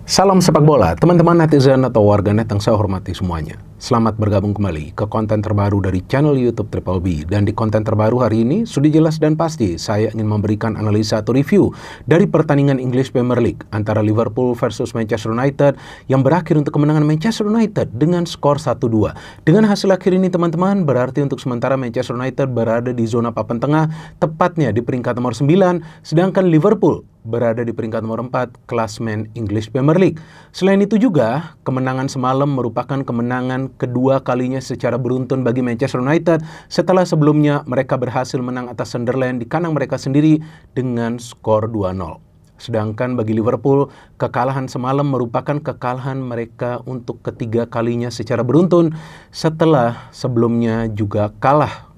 Salam sepak bola, teman-teman netizen atau warganet yang saya hormati semuanya. Selamat bergabung kembali ke konten terbaru dari channel YouTube Triple B. Dan di konten terbaru hari ini, sudah jelas dan pasti saya ingin memberikan analisa atau review dari pertandingan English Premier League antara Liverpool versus Manchester United yang berakhir untuk kemenangan Manchester United dengan skor 1-2. Dengan hasil akhir ini teman-teman, berarti untuk sementara Manchester United berada di zona papan tengah, tepatnya di peringkat nomor 9, sedangkan Liverpool berada di peringkat nomor 4 klasmen English Premier League. Selain itu juga, kemenangan semalam merupakan kemenangan kedua kalinya secara beruntun bagi Manchester United setelah sebelumnya mereka berhasil menang atas Sunderland di kandang mereka sendiri dengan skor 2-0. Sedangkan bagi Liverpool, kekalahan semalam merupakan kekalahan mereka untuk ketiga kalinya secara beruntun setelah sebelumnya juga kalah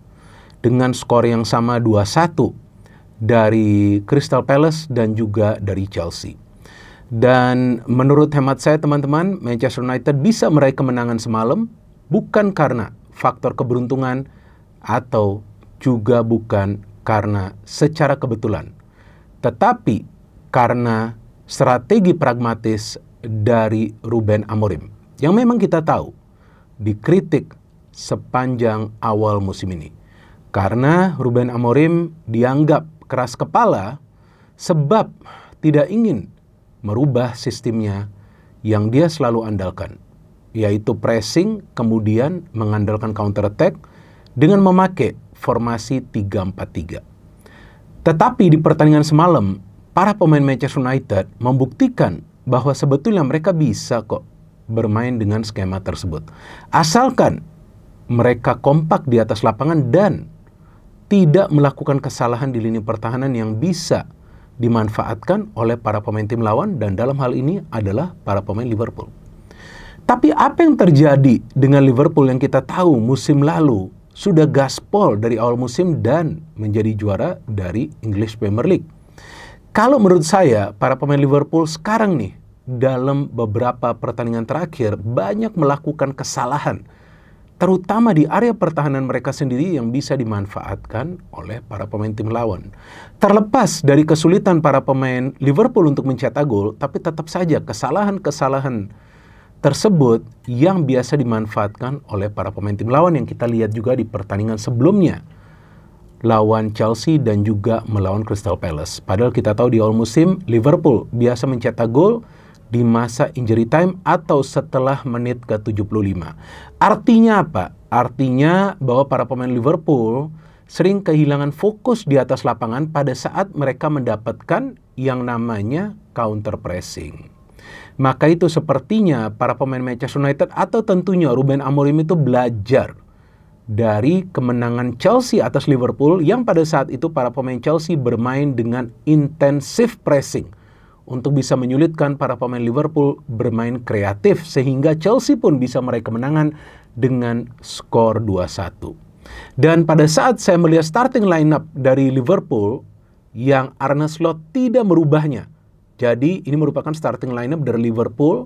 dengan skor yang sama 2-1 dari Crystal Palace dan juga dari Chelsea. Dan menurut hemat saya teman-teman, Manchester United bisa meraih kemenangan semalam bukan karena faktor keberuntungan atau juga bukan karena secara kebetulan, tetapi karena strategi pragmatis dari Ruben Amorim yang memang kita tahu dikritik sepanjang awal musim ini. Karena Ruben Amorim dianggap keras kepala sebab tidak ingin merubah sistemnya yang dia selalu andalkan, yaitu pressing kemudian mengandalkan counter attack dengan memakai formasi 3-4-3. Tetapi di pertandingan semalam, para pemain Manchester United membuktikan bahwa sebetulnya mereka bisa kok bermain dengan skema tersebut. Asalkan mereka kompak di atas lapangan dan tidak melakukan kesalahan di lini pertahanan yang bisa dimanfaatkan oleh para pemain tim lawan, dan dalam hal ini adalah para pemain Liverpool. Tapi apa yang terjadi dengan Liverpool yang kita tahu musim lalu sudah gaspol dari awal musim dan menjadi juara dari English Premier League? Kalau menurut saya, para pemain Liverpool sekarang nih dalam beberapa pertandingan terakhir banyak melakukan kesalahan, terutama di area pertahanan mereka sendiri yang bisa dimanfaatkan oleh para pemain tim lawan. Terlepas dari kesulitan para pemain Liverpool untuk mencetak gol, tapi tetap saja kesalahan-kesalahan tersebut yang biasa dimanfaatkan oleh para pemain tim lawan yang kita lihat juga di pertandingan sebelumnya lawan Chelsea dan juga melawan Crystal Palace. Padahal kita tahu di awal musim Liverpool biasa mencetak gol di masa injury time atau setelah menit ke-75. Artinya apa? Artinya bahwa para pemain Liverpool sering kehilangan fokus di atas lapangan pada saat mereka mendapatkan yang namanya counter pressing. Maka itu sepertinya para pemain Manchester United atau tentunya Ruben Amorim itu belajar dari kemenangan Chelsea atas Liverpool yang pada saat itu para pemain Chelsea bermain dengan intensif pressing untuk bisa menyulitkan para pemain Liverpool bermain kreatif sehingga Chelsea pun bisa meraih kemenangan dengan skor 2-1. Dan pada saat saya melihat starting lineup dari Liverpool yang Arne Slot tidak merubahnya. Jadi ini merupakan starting lineup dari Liverpool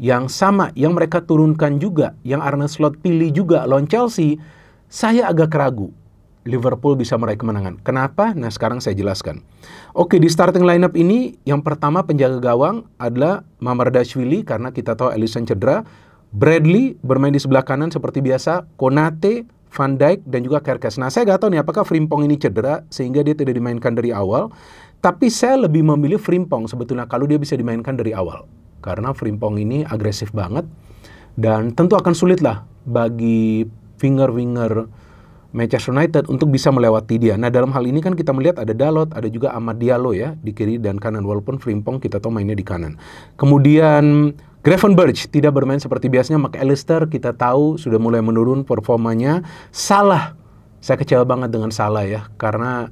yang sama, yang mereka turunkan juga, yang Arne Slot pilih juga lawan Chelsea. Saya agak ragu Liverpool bisa meraih kemenangan. Kenapa? Nah, sekarang saya jelaskan. Oke, di starting lineup ini yang pertama penjaga gawang adalah Mamardashvili karena kita tahu Alisson cedera. Bradley bermain di sebelah kanan seperti biasa. Konate, Van Dijk dan juga Kerkez. Nah, saya nggak tahu nih apakah Frimpong ini cedera sehingga dia tidak dimainkan dari awal. Tapi saya lebih memilih Frimpong sebetulnya kalau dia bisa dimainkan dari awal. Karena Frimpong ini agresif banget dan tentu akan sulit lah bagi winger-winger Manchester United untuk bisa melewati dia. Nah, dalam hal ini kan kita melihat ada Dalot, ada juga Amad Diallo ya di kiri dan kanan, walaupun Frimpong kita tahu mainnya di kanan. Kemudian Gravenberch tidak bermain seperti biasanya. McAllister kita tahu sudah mulai menurun performanya. Salah, saya kecewa banget dengan Salah ya, karena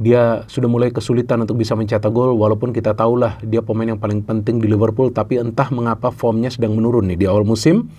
dia sudah mulai kesulitan untuk bisa mencetak gol, walaupun kita tahulah dia pemain yang paling penting di Liverpool, tapi entah mengapa formnya sedang menurun nih di awal musim.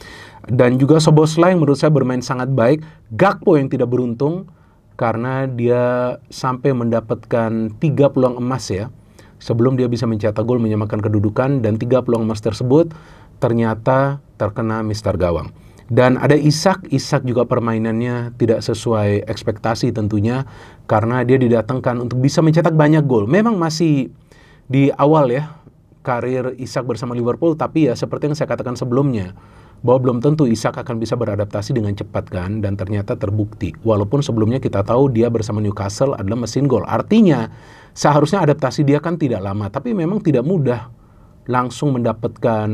Dan juga Szoboszlai yang menurut saya bermain sangat baik. Gakpo yang tidak beruntung karena dia sampai mendapatkan 3 peluang emas ya sebelum dia bisa mencetak gol menyamakan kedudukan, dan 3 peluang emas tersebut ternyata terkena mister gawang. Dan ada Isak juga permainannya tidak sesuai ekspektasi tentunya karena dia didatangkan untuk bisa mencetak banyak gol. Memang masih di awal ya, karir Isak bersama Liverpool, tapi ya seperti yang saya katakan sebelumnya, bahwa belum tentu Isak akan bisa beradaptasi dengan cepat kan, dan ternyata terbukti. Walaupun sebelumnya kita tahu dia bersama Newcastle adalah mesin gol. Artinya seharusnya adaptasi dia kan tidak lama, tapi memang tidak mudah langsung mendapatkan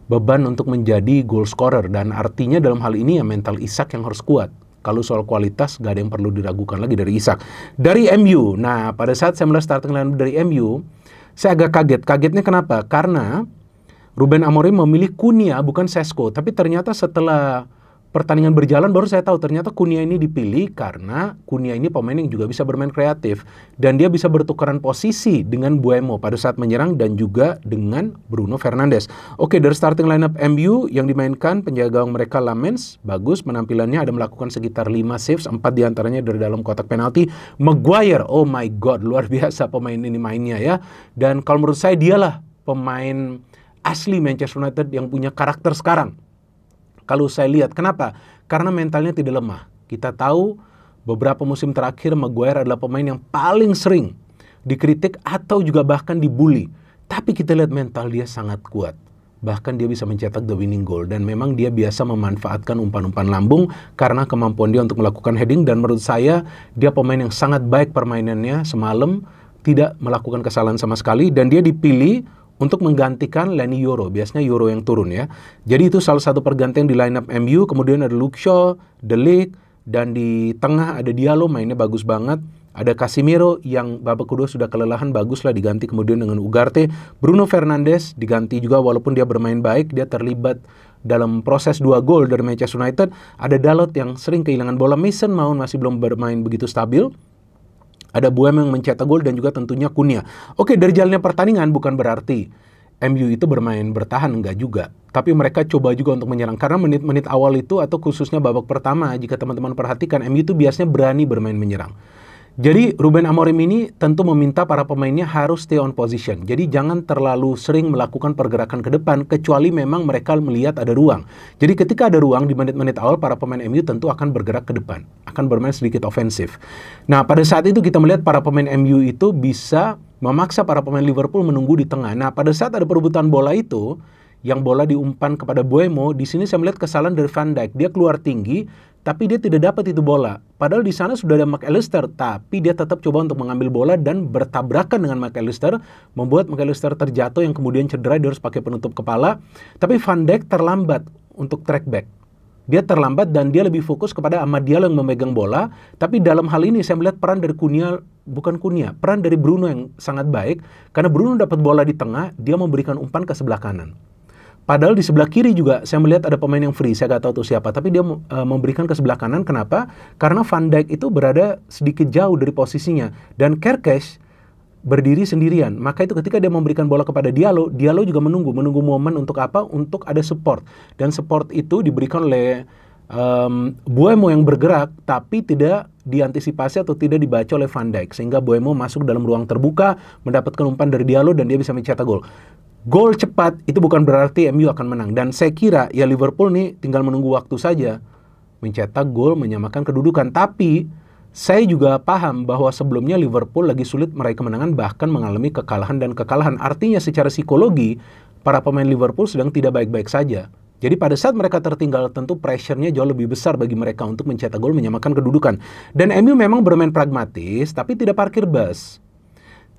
beban untuk menjadi goal scorer, dan artinya dalam hal ini ya mental Isak yang harus kuat. Kalau soal kualitas, gak ada yang perlu diragukan lagi dari Isak. Dari MU, nah pada saat saya melihat starting line dari MU, saya agak kaget. Kagetnya kenapa? Karena Ruben Amorim memilih Cunha bukan Sesko. Tapi ternyata setelah pertandingan berjalan baru saya tahu ternyata Cunha ini dipilih karena Cunha ini pemain yang juga bisa bermain kreatif. Dan dia bisa bertukaran posisi dengan Mbeumo pada saat menyerang dan juga dengan Bruno Fernandes. Oke, dari starting lineup MU yang dimainkan penjaga gawang mereka Lamens, bagus penampilannya, ada melakukan sekitar 5 saves, 4 diantaranya dari dalam kotak penalti. Maguire, oh my god, luar biasa pemain ini mainnya ya. Dan kalau menurut saya dialah pemain asli Manchester United yang punya karakter sekarang. Kalau saya lihat, kenapa? Karena mentalnya tidak lemah. Kita tahu beberapa musim terakhir Maguire adalah pemain yang paling sering dikritik atau juga bahkan dibully. Tapi kita lihat mental dia sangat kuat. Bahkan dia bisa mencetak the winning goal. Dan memang dia biasa memanfaatkan umpan-umpan lambung karena kemampuan dia untuk melakukan heading. Dan menurut saya dia pemain yang sangat baik permainannya semalam. Tidak melakukan kesalahan sama sekali. Dan dia dipilih untuk menggantikan Leny Yoro. Biasanya Yoro yang turun ya. Jadi itu salah satu pergantian di lineup MU. Kemudian ada Luke Shaw, De Ligt, dan di tengah ada Diallo, mainnya bagus banget. Ada Casemiro yang babak kedua sudah kelelahan, baguslah diganti kemudian dengan Ugarte. Bruno Fernandes diganti juga walaupun dia bermain baik, dia terlibat dalam proses 2 gol dari Manchester United. Ada Dalot yang sering kehilangan bola. Mason Mount masih belum bermain begitu stabil. Ada Mbeumo yang mencetak gol dan juga tentunya Cunha. Oke, dari jalannya pertandingan bukan berarti MU itu bermain bertahan, enggak juga. Tapi mereka coba juga untuk menyerang. Karena menit-menit awal itu atau khususnya babak pertama, jika teman-teman perhatikan, MU itu biasanya berani bermain menyerang. Jadi Ruben Amorim ini tentu meminta para pemainnya harus stay on position. Jadi jangan terlalu sering melakukan pergerakan ke depan kecuali memang mereka melihat ada ruang. Jadi ketika ada ruang di menit-menit awal para pemain MU tentu akan bergerak ke depan, akan bermain sedikit ofensif. Nah, pada saat itu kita melihat para pemain MU itu bisa memaksa para pemain Liverpool menunggu di tengah. Nah, pada saat ada perebutan bola itu, yang bola diumpan kepada Mbeumo, di sini saya melihat kesalahan dari Van Dijk. Dia keluar tinggi, tapi dia tidak dapat itu bola. Padahal di sana sudah ada McAllister, tapi dia tetap coba untuk mengambil bola dan bertabrakan dengan McAllister, membuat McAllister terjatuh yang kemudian cedera, dia harus pakai penutup kepala. Tapi Van Dijk terlambat untuk track back. Dia terlambat dan dia lebih fokus kepada Amad Diallo yang memegang bola. Tapi dalam hal ini saya melihat peran dari peran dari Bruno yang sangat baik. Karena Bruno dapat bola di tengah, dia memberikan umpan ke sebelah kanan. Padahal di sebelah kiri juga saya melihat ada pemain yang free, saya nggak tahu itu siapa, tapi dia memberikan ke sebelah kanan. Kenapa? Karena Van Dijk itu berada sedikit jauh dari posisinya dan Kerkez berdiri sendirian. Maka itu ketika dia memberikan bola kepada Diallo, Diallo juga menunggu momen untuk apa? Untuk ada support. Dan support itu diberikan oleh Mbeumo yang bergerak, tapi tidak diantisipasi atau tidak dibaca oleh Van Dijk, sehingga Mbeumo masuk dalam ruang terbuka, mendapatkan umpan dari Diallo dan dia bisa mencetak gol. Gol cepat itu bukan berarti MU akan menang. Dan saya kira ya Liverpool nih tinggal menunggu waktu saja mencetak gol, menyamakan kedudukan. Tapi saya juga paham bahwa sebelumnya Liverpool lagi sulit meraih kemenangan, bahkan mengalami kekalahan dan kekalahan. Artinya secara psikologi para pemain Liverpool sedang tidak baik-baik saja. Jadi pada saat mereka tertinggal tentu pressure-nya jauh lebih besar bagi mereka untuk mencetak gol, menyamakan kedudukan. Dan MU memang bermain pragmatis tapi tidak parkir bus.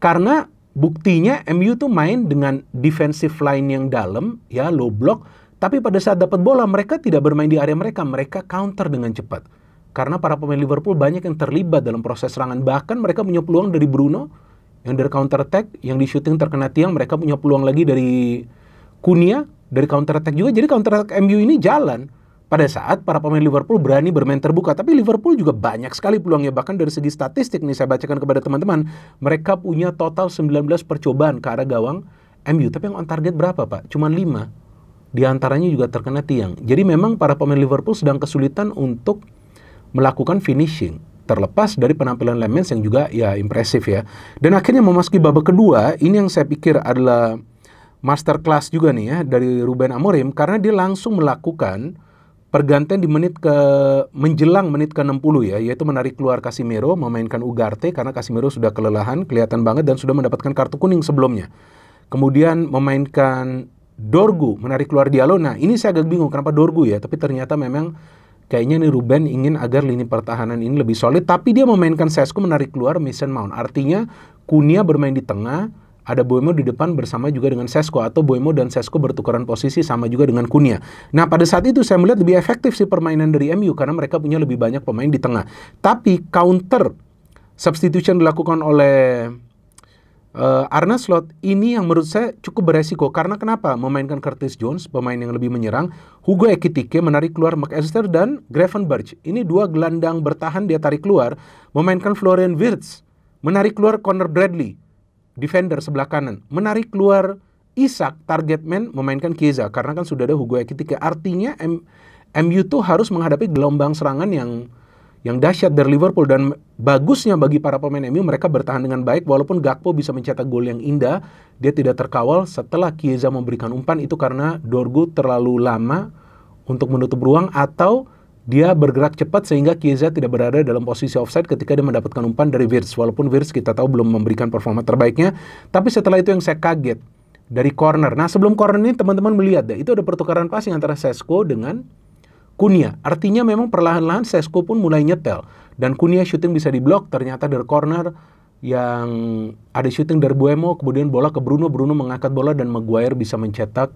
Karena buktinya MU tuh main dengan defensive line yang dalam, ya low block, tapi pada saat dapat bola mereka tidak bermain di area mereka counter dengan cepat. Karena para pemain Liverpool banyak yang terlibat dalam proses serangan, bahkan mereka punya peluang dari Bruno yang dari counter attack, yang di shooting terkena tiang, mereka punya peluang lagi dari Cunha dari counter attack juga. Jadi counter attack MU ini jalan pada saat para pemain Liverpool berani bermain terbuka. Tapi Liverpool juga banyak sekali peluangnya. Bahkan dari segi statistik nih saya bacakan kepada teman-teman, mereka punya total 19 percobaan ke arah gawang MU. Tapi yang on target berapa Pak? Cuma 5. Di antaranya juga terkena tiang. Jadi memang para pemain Liverpool sedang kesulitan untuk melakukan finishing. Terlepas dari penampilan Lemens yang juga ya impresif ya. Dan akhirnya memasuki babak kedua, ini yang saya pikir adalah masterclass juga nih ya dari Ruben Amorim. Karena dia langsung melakukan pergantian di menjelang menit ke-60 ya, yaitu menarik keluar Casemiro, memainkan Ugarte karena Casemiro sudah kelelahan, kelihatan banget dan sudah mendapatkan kartu kuning sebelumnya. Kemudian memainkan Dorgu, menarik keluar Diallo. Nah, ini saya agak bingung kenapa Dorgu ya, tapi ternyata memang kayaknya nih Ruben ingin agar lini pertahanan ini lebih solid, tapi dia memainkan Sesko menarik keluar Mason Mount. Artinya Cunha bermain di tengah, ada Mbeumo di depan bersama juga dengan Sesko, atau Mbeumo dan Sesko bertukaran posisi sama juga dengan Cunha. Nah, pada saat itu saya melihat lebih efektif sih permainan dari MU karena mereka punya lebih banyak pemain di tengah. Tapi counter substitution dilakukan oleh Arne Slot ini yang menurut saya cukup beresiko. Karena kenapa? Memainkan Curtis Jones, pemain yang lebih menyerang, Hugo Ekitike menarik keluar McAllister dan Gravenberch. Ini dua gelandang bertahan dia tarik keluar. Memainkan Florian Wirtz, menarik keluar Connor Bradley, defender sebelah kanan. Menarik keluar Isak, target man, memainkan Chiesa. Karena kan sudah ada Hugo Ekitike. Artinya MU tuh harus menghadapi gelombang serangan yang dahsyat dari Liverpool, dan bagusnya bagi para pemain MU, mereka bertahan dengan baik walaupun Gakpo bisa mencetak gol yang indah, dia tidak terkawal setelah Chiesa memberikan umpan itu karena Dorgu terlalu lama untuk menutup ruang atau dia bergerak cepat sehingga Chiesa tidak berada dalam posisi offside ketika dia mendapatkan umpan dari Wirtz. Walaupun Wirtz kita tahu belum memberikan performa terbaiknya, tapi setelah itu yang saya kaget dari corner. Nah, sebelum corner ini teman-teman melihat deh, itu ada pertukaran passing antara Sesko dengan Cunha. Artinya memang perlahan-lahan Sesko pun mulai nyetel. Dan Cunha shooting bisa diblok, ternyata dari corner yang ada shooting dari Mbeumo, kemudian bola ke Bruno, Bruno mengangkat bola dan Maguire bisa mencetak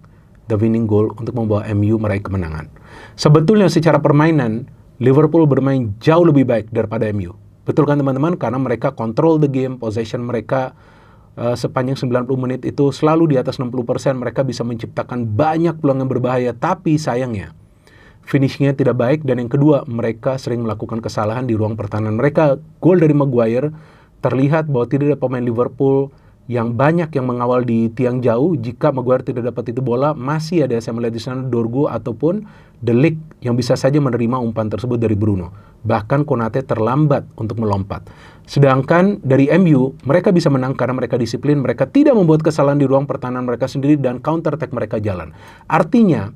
the winning goal untuk membawa MU meraih kemenangan. Sebetulnya secara permainan, Liverpool bermain jauh lebih baik daripada MU. Betul kan teman-teman? Karena mereka control the game, possession mereka sepanjang 90 menit itu selalu di atas 60%, mereka bisa menciptakan banyak peluang yang berbahaya, tapi sayangnya finishnya tidak baik, dan yang kedua mereka sering melakukan kesalahan di ruang pertahanan mereka. Gol dari Maguire terlihat bahwa tidak ada pemain Liverpool yang banyak yang mengawal di tiang jauh. Jika Maguire tidak dapat itu bola, masih ada, saya melihat di sana, Dorgu ataupun De Ligt yang bisa saja menerima umpan tersebut dari Bruno. Bahkan Konate terlambat untuk melompat. Sedangkan dari MU, mereka bisa menang karena mereka disiplin, mereka tidak membuat kesalahan di ruang pertahanan mereka sendiri, dan counter attack mereka jalan. Artinya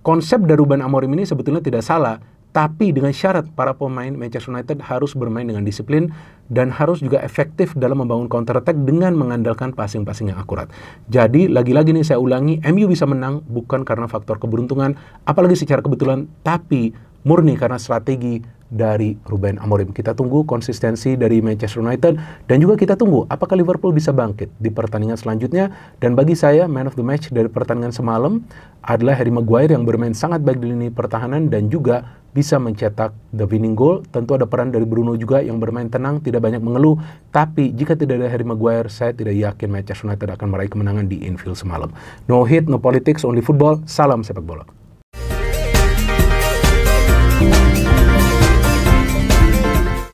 konsep dari Ruben Amorim ini sebetulnya tidak salah, tapi dengan syarat para pemain Manchester United harus bermain dengan disiplin dan harus juga efektif dalam membangun counter attack dengan mengandalkan passing-passing yang akurat. Jadi lagi-lagi nih saya ulangi, MU bisa menang bukan karena faktor keberuntungan, apalagi secara kebetulan, tapi murni karena strategi dari Ruben Amorim. Kita tunggu konsistensi dari Manchester United, dan juga kita tunggu apakah Liverpool bisa bangkit di pertandingan selanjutnya. Dan bagi saya, man of the match dari pertandingan semalam adalah Harry Maguire yang bermain sangat baik di lini pertahanan dan juga bisa mencetak the winning goal. Tentu ada peran dari Bruno juga yang bermain tenang, tidak banyak mengeluh. Tapi jika tidak ada Harry Maguire, saya tidak yakin Manchester United akan meraih kemenangan di Anfield semalam. No hit, no politics, only football. Salam sepak bola.